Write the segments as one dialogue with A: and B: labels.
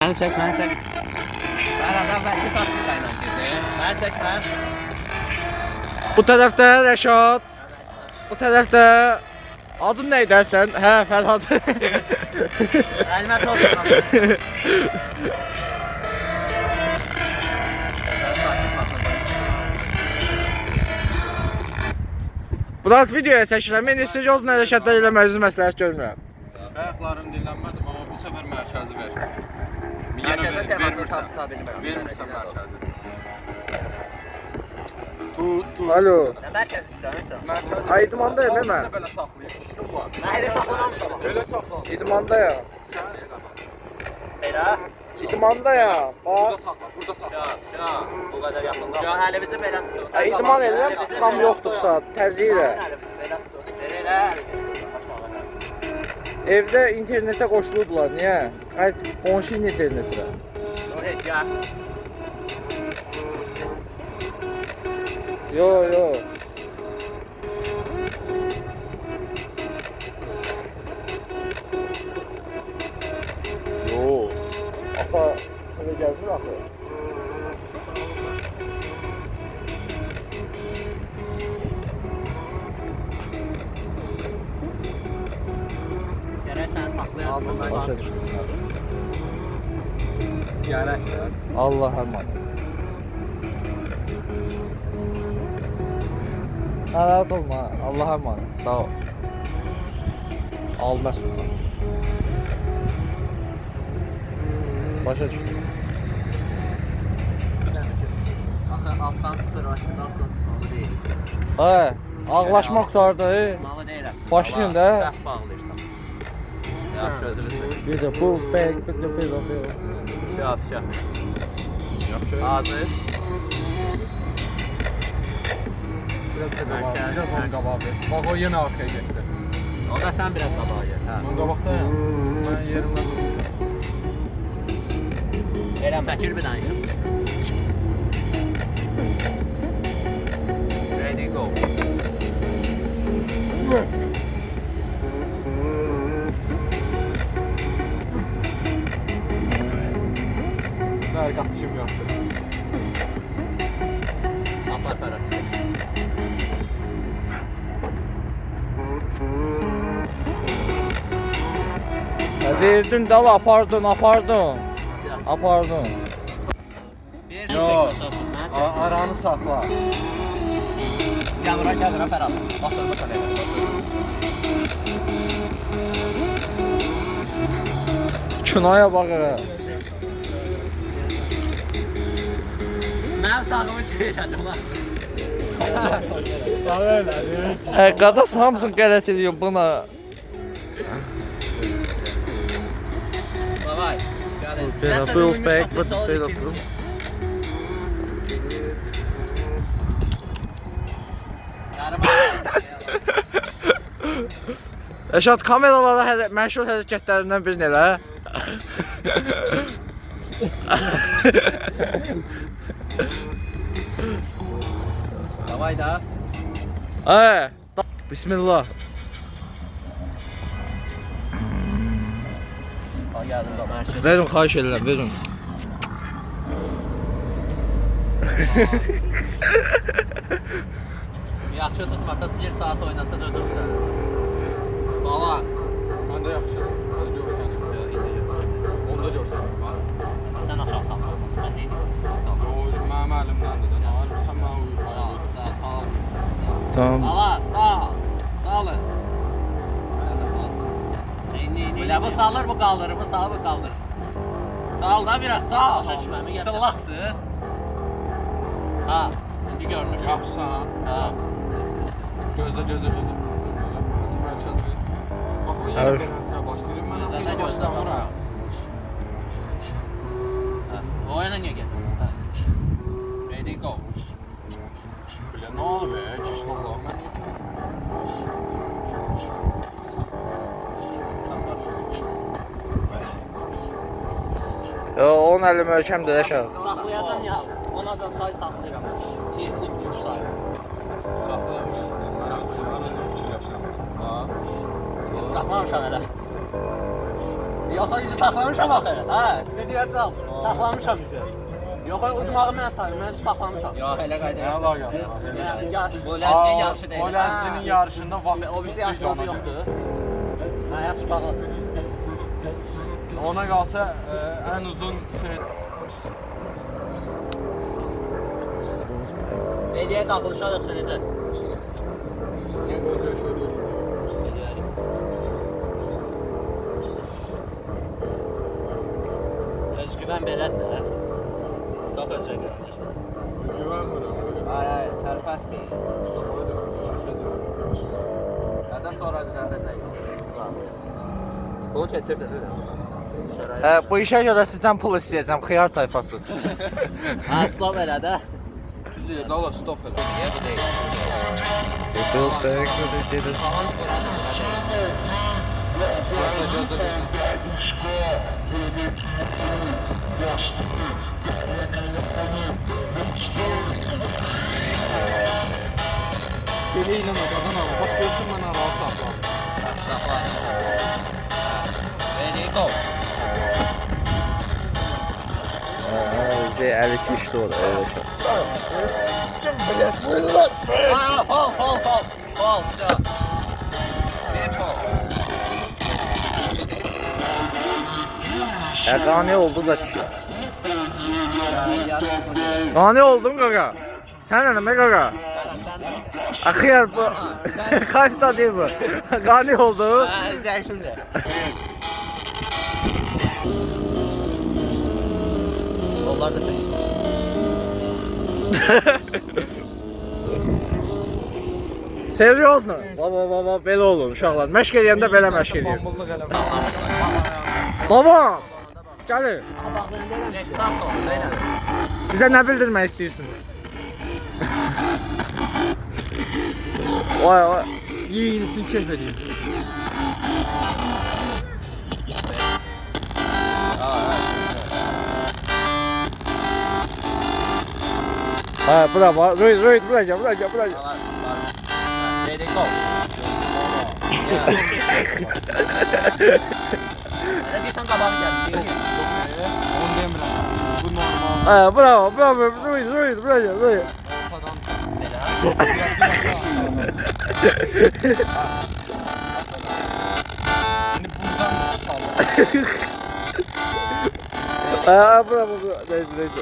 A: Məni çək, məni çək. Mən adam bəlkə taktika ilə gedir. Məni çək, mən.
B: Bu tərəfdə Rəşad. Bu tərəfdə adın nə idi sən? Hə, Fərhad.
A: Əlimə toz olsun.
B: Burası videoya çəkirəm. Mən seryoz hərəkətlər eləməyinizi məsləhət görmürəm.
C: Ayaqlarım dinlənmədim, amma bu səfər mərkəzi ver.
A: Mərkəzə təmasını tapsa bilmirəm.
C: Vermirsən mərkəzi.
B: Alo.
A: Nə mərkəz istəmirsən?
C: Mərkəzi.
B: Ay, idmandayım, değil mi?
C: Belə saxlayır. İşte bu var.
A: Mən elə saxlanamam.
C: Belə saxlan.
B: İdmandayım.
A: Elə?
B: İdmandayım.
C: Burada
B: Bax.
C: saxla, burada saxla.
A: Bu qədər yaxında. Əlimizi belə tutursa.
B: Ay, idman edirəm, tutam yoxdursa, tərcih elə.
A: Əlimizi belə tutur. Elə.
B: Evdə internetə qoşulublar, niyə? Ay, qonşu internetə.
A: Heç ya.
B: Yo, yo. Yo. Ata, elə gəlmir axı.
A: Gərək sən saxlayardın.
B: Başa düşdüm.
C: Gərək ya.
B: Allah əmanət. Narahat olma, Allah'a emanet. Sağ ol. Almaz. Başa düşdüm.
A: Axı altdan sıfır, aşağıdan altdan sıfırlı deyil.
B: Hə, ağlaşma qutardı.
A: Malı deyil əslində.
B: Başlayın da.
A: Səhv bağlayırsan. Yaxşı, özür dilərim.
B: Bir də bulls back, bir də bir də.
A: Şaf.
C: Yaxşı.
A: Hazır.
C: Biraz onu qabağa ver. Bax o yenə arkaya getdi.
A: O da sən biraz qabağa gel. Hə.
C: Mən qabaqdayım. Mən yerimdə durmuşam.
A: Eləmə. Çəkil bir dənə işıq. Ready, go.
C: Nə qaçışım yoxdur.
A: Apar Fərhat.
B: Verdin də la, apardın.
A: Bir
C: Yo.
A: çək olsun. Mən çək.
C: Aranı saxla.
A: Gəl bura Fərhat. Baxırma sən elə.
B: Kinoya bax.
A: Mən sağımı şey elədim lan.
C: Sağ elədi.
B: Qadas hamısını qələt eləyim buna.
A: Davay. Gəlin.
B: Belə bulls back, belə. Rəşad, kameralara məşhur hərəkətlərindən birini elə.
A: Davay da.
B: Bismillah.
A: Gəldim da mərkəz.
B: Verin, xahiş edirəm, verin.
A: Yaxşı tutmasaz 1 saat oynasaz özür dilərim. Falan.
C: Mən də yaxşı. Onda görsəndim.
A: Sən aşağı salmasan. Mən deyim.
C: Mənim əlimdəndir. Sən mənə uyur.
B: Tamam.
A: Allah sağ. Sağ olun.
C: Mən də sağ ol.
A: Belə bu salır, bu qaldırır, bu sağ, bu qaldırır. Sağ ol da biraz, sağ ol. İstillaksız. Ha, indi görünür.
C: Yaxşısan.
A: Ha.
C: Gözlə. Mərkəz ver. Bax o yenə beləntinə başlayırım. Mən
A: Zaten
C: axı
A: göstəmirəm. O yana niyə gəldin? Ready, go.
C: Belə nə olur be? Kişi Allah. Mən niyə
B: Onun əli möhkəmdir Rəşad.
A: Saxlayacam ya, ona da say saxlayıram. Çiğitli güç say.
C: fikirləşirəm. Ha?
A: Baxmamışam hələ. Yox, üzü saxlamışam axı. Hə, nə deyəcəm? Saxlamışam üzü. Yox, udmağı mən sayım, mən saxlamışam. Yox, elə qayda.
C: Nə əlaqə?
A: Yarış, bu ləzgin yarışı deyil.
C: O ləzginin yarışında vaxt
A: O birisi yarışı yoxdur. Hə, yaxşı baxın.
C: Ona qalsa ən uzun şey
A: Mediyə tapılışa yoxsa necə?
C: Niyə qoyuyor şöyle?
A: Özgüvən belədir də. Çox özgüvənliyirsən.
C: Güvənmirəm.
A: Ay, tərpət. Nədən sonra düzəldəcək? Bunu keçirdi, değil mi?
B: Bu işə görə sizdən pul istəyəcəm, xiyar tayfası.
A: Asla belə də.
C: Düzdür, dala stop elə.
A: Niyə bu deyil?
B: Bills back with it, did it.
C: Belə eləmə qadan al. Bax gördün mən aralı saxla.
A: Saxla. Ready, go.
B: Əli keçdi o da, elə şey.
A: Fall. Все.
B: Qani oldu Zaki. Qani oldun qaqa. Sən nə qaqa? Xiyar bu. Kayfda deyil bu. Qani oldu.
A: Sen şimdi. Onlar da çek.
B: Seriozno. Baba, belə olun uşaqlar. Məşq eləyəndə belə məşq eləyir.
C: Bambıllıq eləmə.
B: Baba, gəlir.
A: Next stop oldu, böyle.
B: Bizə nə bildirmək istəyirsiniz? Vay.
C: Yeyinisin keyf edin.
B: Ha, bura var. Roy, buraca.
A: Ready, go. Ne diyorsan kabağı geldi.
C: Onu demirəm. Bu normal.
B: Ha, bravo. Roy, buraca.
C: Ortadan. İndi buradan sallar.
B: Ha, bravo. Neyse.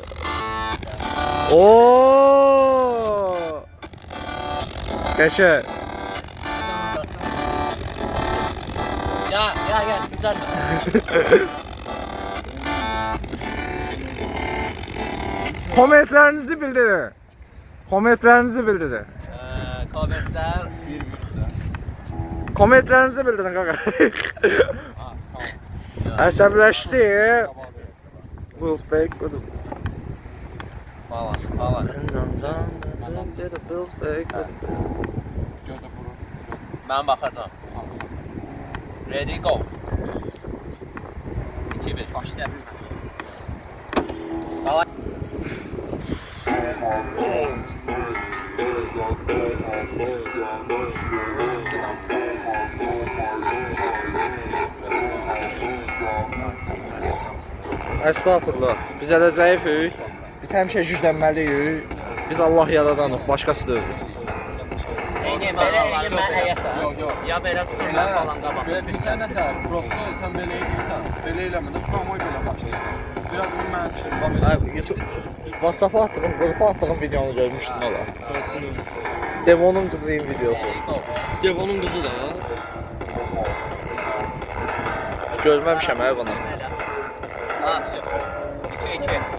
B: Oo! Qəşəng.
A: Ya, güzel mi?
B: Kommentlərinizi bildirin.
A: Komentler
B: Kommentlərinizi bildirin qaqa. Əsəbləşdi. Bills back.
A: falan.
B: Bills back.
C: Gözə vurur.
A: Ben bakacağım. Ready, go. 2-1, başlayalım. Tamam.
B: Estağfurullah. Biz hələ zəifik. Biz həmişə güclənməliyik. Biz Allah yaradanıq, başqası deyil.
A: Ya belə tuturlar falan qabaq.
C: Bilirsən nə tər? Prosto sən belə edirsən. Belə eləmədən promoy belə başlayırsan. Biraz bunu mən düşündüm.
B: YouTube WhatsApp-a attığım, qrupa attığım videonu görmüşdün ola. Devonun qızıyım videosu.
A: Devonun qızı da ya.
B: Görməmişəm bunu.
A: Ha, все. 2-2.